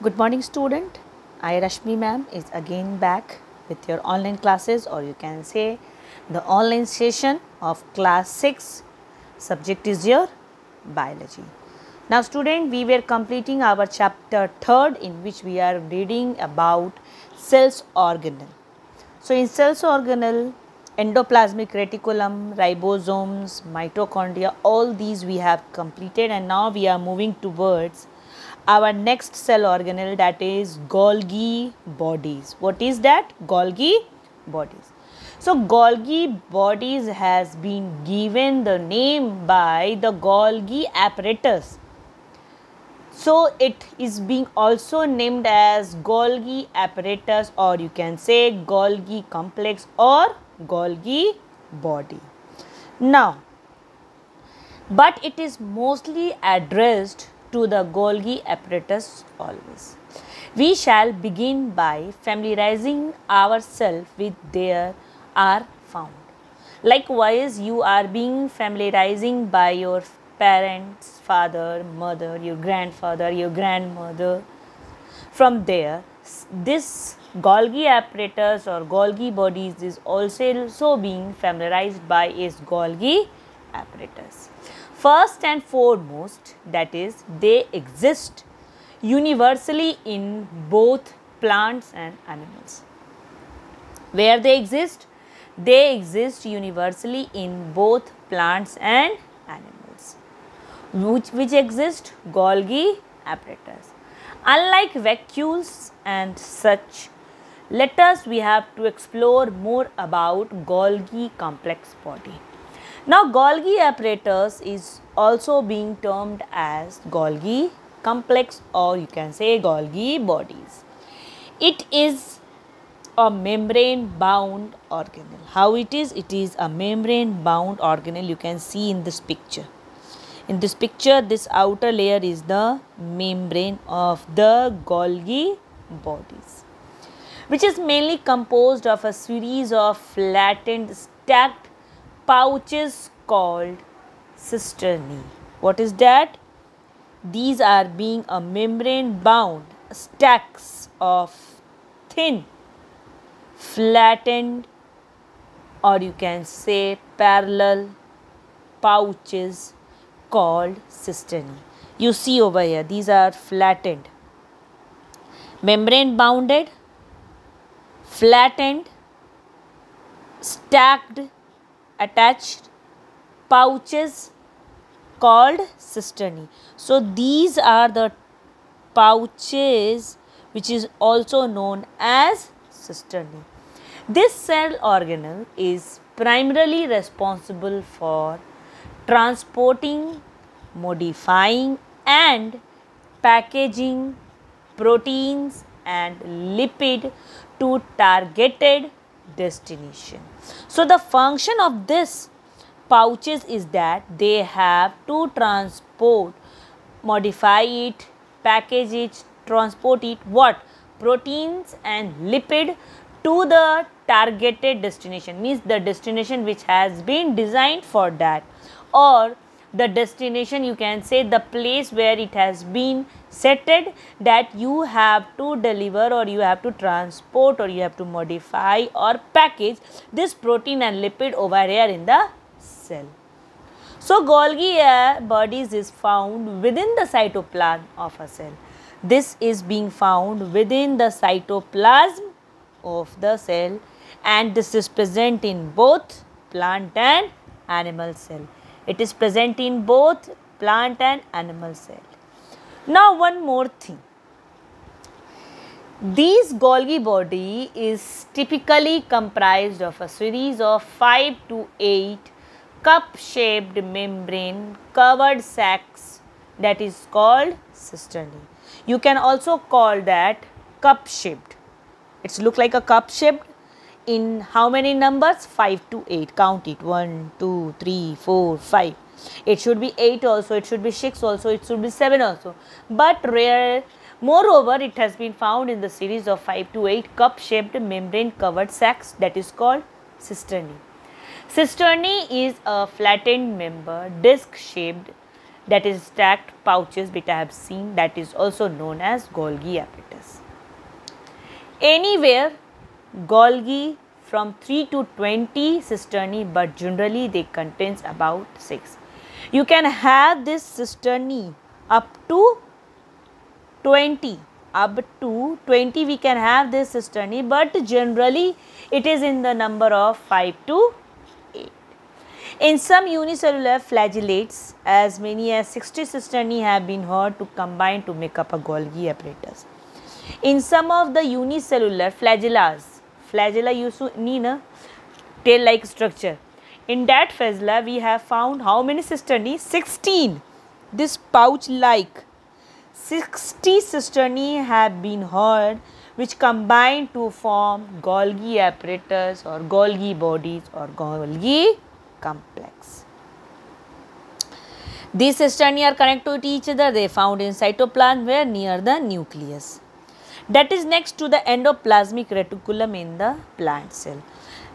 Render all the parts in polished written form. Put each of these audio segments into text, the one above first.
Good morning student. I Rashmi ma'am is again back with your online classes, or you can say the online session of class 6. Subject is your biology. Now student, we were completing our chapter 3rd in which we are reading about cells organelle. So in cells organelle, endoplasmic reticulum, ribosomes, mitochondria, all these we have completed, and now we are moving towards our next cell organelle, that is Golgi bodies. What is that? Golgi bodies. So Golgi bodies has been given the name by the Golgi apparatus. So it is being also named as Golgi apparatus, or you can say Golgi complex or Golgi body. Now, but it is mostly addressed to the Golgi apparatus always. We shall begin by familiarizing ourselves with their are found. Likewise, you are being familiarizing by your parents, father, mother, your grandfather, your grandmother. From there, this Golgi apparatus or Golgi bodies is also being familiarized by its Golgi apparatus. First and foremost, that is, they exist universally in both plants and animals. Where they exist? They exist universally in both plants and animals. Which exist? Golgi apparatus. Unlike vacuoles and such, let us we have to explore more about Golgi complex body. Now Golgi apparatus is also being termed as Golgi complex, or you can say Golgi bodies. It is a membrane bound organelle. How it is? It is a membrane bound organelle. You can see in this picture. In this picture, this outer layer is the membrane of the Golgi bodies, which is mainly composed of a series of flattened stacked pouches called cisternae. What is that? These are being a membrane bound stacks of thin flattened, or you can say parallel pouches called cisternae. You see over here, these are flattened, membrane bounded, flattened, stacked, attached pouches called cisternae. So these are the pouches which is also known as cisternae. This cell organelle is primarily responsible for transporting, modifying and packaging proteins and lipid to targeted destination. So the function of this pouches is that they have to transport, modify it, package it, transport it, what? Proteins and lipid to the targeted destination, means the destination which has been designed for that, or the destination, you can say the place where it has been setted, that you have to deliver or you have to transport or you have to modify or package this protein and lipid over here in the cell. So Golgi bodies is found within the cytoplasm of a cell. This is being found within the cytoplasm of the cell, and this is present in both plant and animal cell. It is present in both plant and animal cell. Now one more thing. This Golgi body is typically comprised of a series of 5 to 8 cup-shaped membrane covered sacs, that is called cisternae. You can also call that cup-shaped. It's look like a cup-shaped. In how many numbers? 5 to 8. Count it. 1, 2, 3, 4, 5. It should be 8 also. It should be 6 also. It should be 7 also. But rare. Moreover, it has been found in the series of 5 to 8 cup-shaped membrane covered sacs, that is called cisternae. Cisternae is a flattened member, disc-shaped that is stacked pouches which I have seen, that is also known as Golgi apparatus. Anywhere Golgi from 3 to 20 cisternae, but generally they contains about 6. You can have this cisternae up to 20. Up to 20 we can have this cisternae, but generally it is in the number of 5 to 8. In some unicellular flagellates, as many as 60 cisternae have been heard to combine to make up a Golgi apparatus. In some of the unicellular flagellas, flagella used to need a tail-like structure. In that flagella, we have found how many cisternae? 16. This pouch-like 60 cisternae have been heard which combine to form Golgi apparatus or Golgi bodies or Golgi complex. These cisternae are connected to each other. They are found in cytoplasm where near the nucleus. That is next to the endoplasmic reticulum in the plant cell.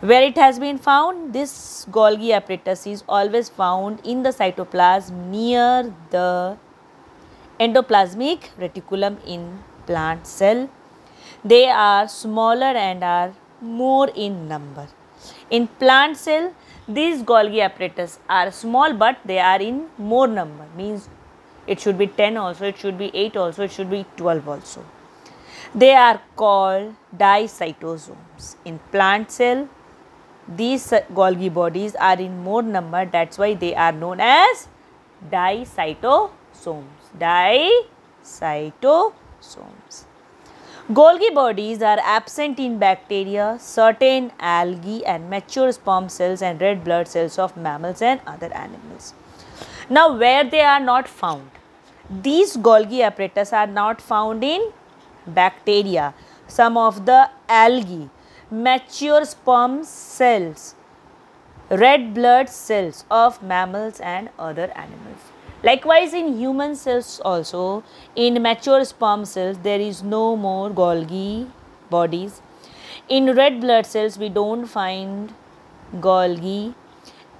Where it has been found, this Golgi apparatus is always found in the cytoplasm near the endoplasmic reticulum in plant cell. They are smaller and are more in number. In plant cell, these Golgi apparatus are small, but they are in more number, means it should be 10 also, it should be 8 also, it should be 12 also. They are called dicytosomes. In plant cell, these Golgi bodies are in more number, that's why they are known as dicytosomes. Dicytosomes. Golgi bodies are absent in bacteria, certain algae and mature sperm cells and red blood cells of mammals and other animals. Now, where they are not found? These Golgi apparatus are not found in bacteria, some of the algae, mature sperm cells, red blood cells of mammals and other animals. Likewise, in human cells also, in mature sperm cells, there is no more Golgi bodies. In red blood cells, we don't find Golgi,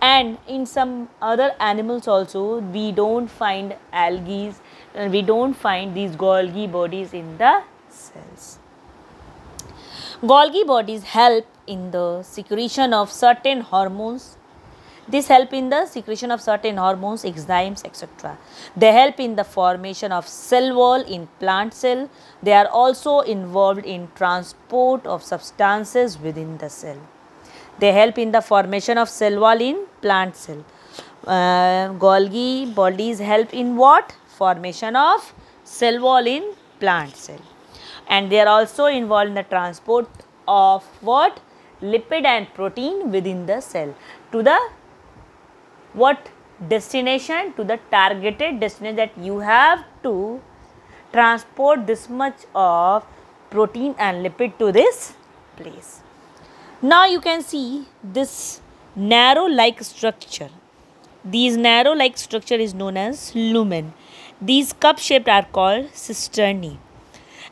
and in some other animals also, we don't find algae, we don't find these Golgi bodies in the cells. Golgi bodies help in the secretion of certain hormones. This help in the secretion of certain hormones, enzymes, etc. They help in the formation of cell wall in plant cell. They are also involved in transport of substances within the cell. They help in the formation of cell wall in plant cell. Golgi bodies help in what? Formation of cell wall in plant cell. And they are also involved in the transport of what? Lipid and protein within the cell to the what destination? To the targeted destination, that you have to transport this much of protein and lipid to this place. Now you can see this narrow like structure. These narrow like structure is known as lumen. These cup shaped are called cisternae.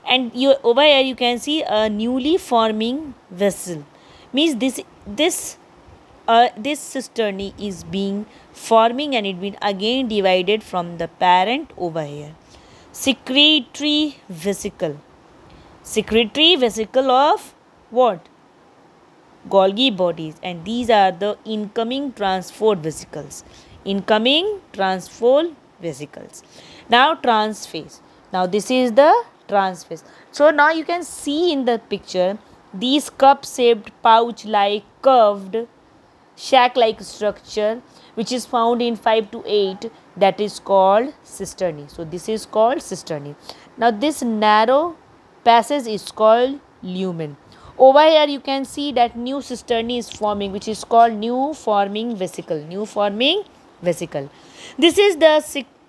And over here you can see a newly forming vessel. Means this cisternae is being forming and it been again divided from the parent over here. Secretory vesicle. Secretory vesicle of what? Golgi bodies, and these are the incoming transport vesicles. Incoming transport vesicles. Now transphase. Now this is the transphase. So now you can see in the picture these cup shaped pouch like curved shack like structure which is found in 5 to 8, that is called cisternae. So this is called cisternae. Now this narrow passage is called lumen. Over here you can see that new cisternae is forming, which is called new forming vesicle. New forming vesicle. This is the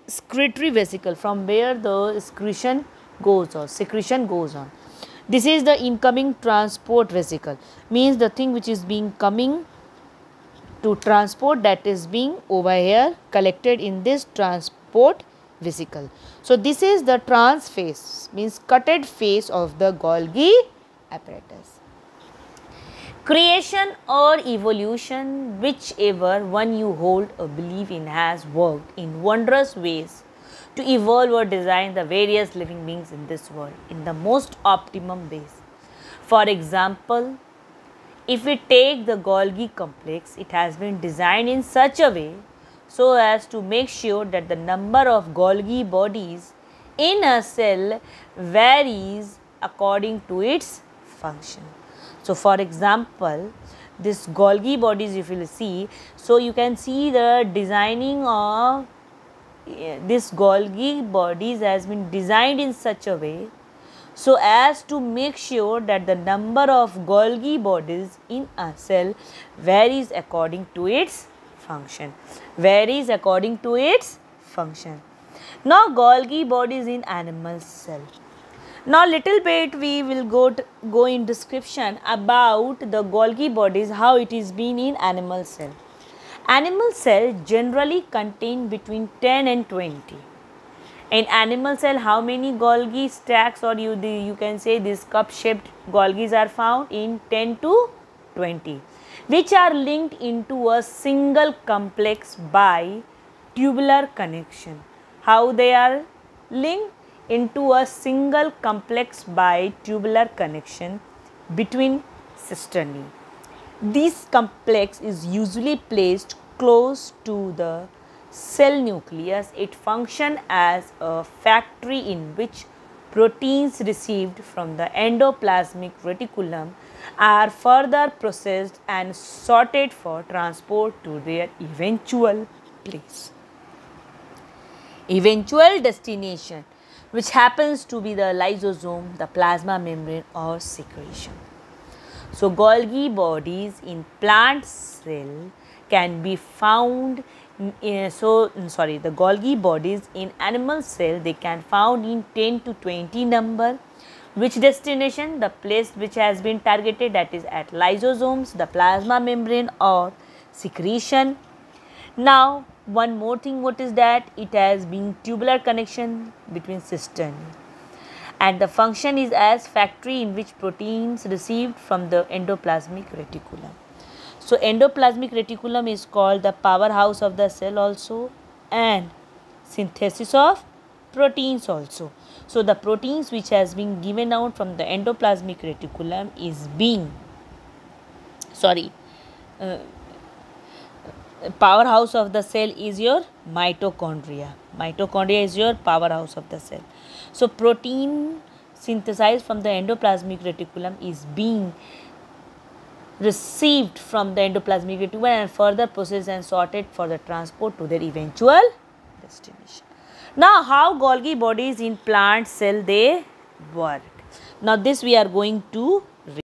secretory vesicle from where the excretion goes on. Secretion goes on. This is the incoming transport vesicle. Means the thing which is being coming to transport, that is being over here collected in this transport vesicle. So this is the transphase, means cutted face of the Golgi apparatus. Creation or evolution, whichever one you hold or believe in, has worked in wondrous ways to evolve or design the various living beings in this world in the most optimum ways. For example, if we take the Golgi complex, it has been designed in such a way so as to make sure that the number of Golgi bodies in a cell varies according to its function. So, for example, this Golgi bodies, if you will see, so you can see the designing of this Golgi bodies has been designed in such a way so as to make sure that the number of Golgi bodies in a cell varies according to its function. Varies according to its function. Now, Golgi bodies in animal cell. Now, little bit we will go in description about the Golgi bodies, how it is been in animal cell. Animal cell generally contain between 10 and 20. In animal cell, how many Golgi stacks, or you can say this cup shaped Golgis are found in 10 to 20, which are linked into a single complex by tubular connection. How they are linked? Into a single complex by tubular connection between cisternae. This complex is usually placed close to the cell nucleus. It functions as a factory in which proteins received from the endoplasmic reticulum are further processed and sorted for transport to their eventual place. Eventual destination, which happens to be the lysosome, the plasma membrane or secretion. So, Golgi bodies in plant cell can be found the Golgi bodies in animal cell, they can found in 10 to 20 number. Which destination? The place which has been targeted, that is at lysosomes, the plasma membrane or secretion. Now, one more thing, what is that? It has been tubular connection between cisternae, and the function is as factory in which proteins received from the endoplasmic reticulum. So, endoplasmic reticulum is called the powerhouse of the cell also, and synthesis of proteins also. So, the proteins which has been given out from the endoplasmic reticulum is being powerhouse of the cell is your mitochondria. Mitochondria is your powerhouse of the cell. So, protein synthesized from the endoplasmic reticulum is being received from the endoplasmic reticulum and further processed and sorted for the transport to their eventual destination. Now, how Golgi bodies in plant cell they work? Now, this we are going to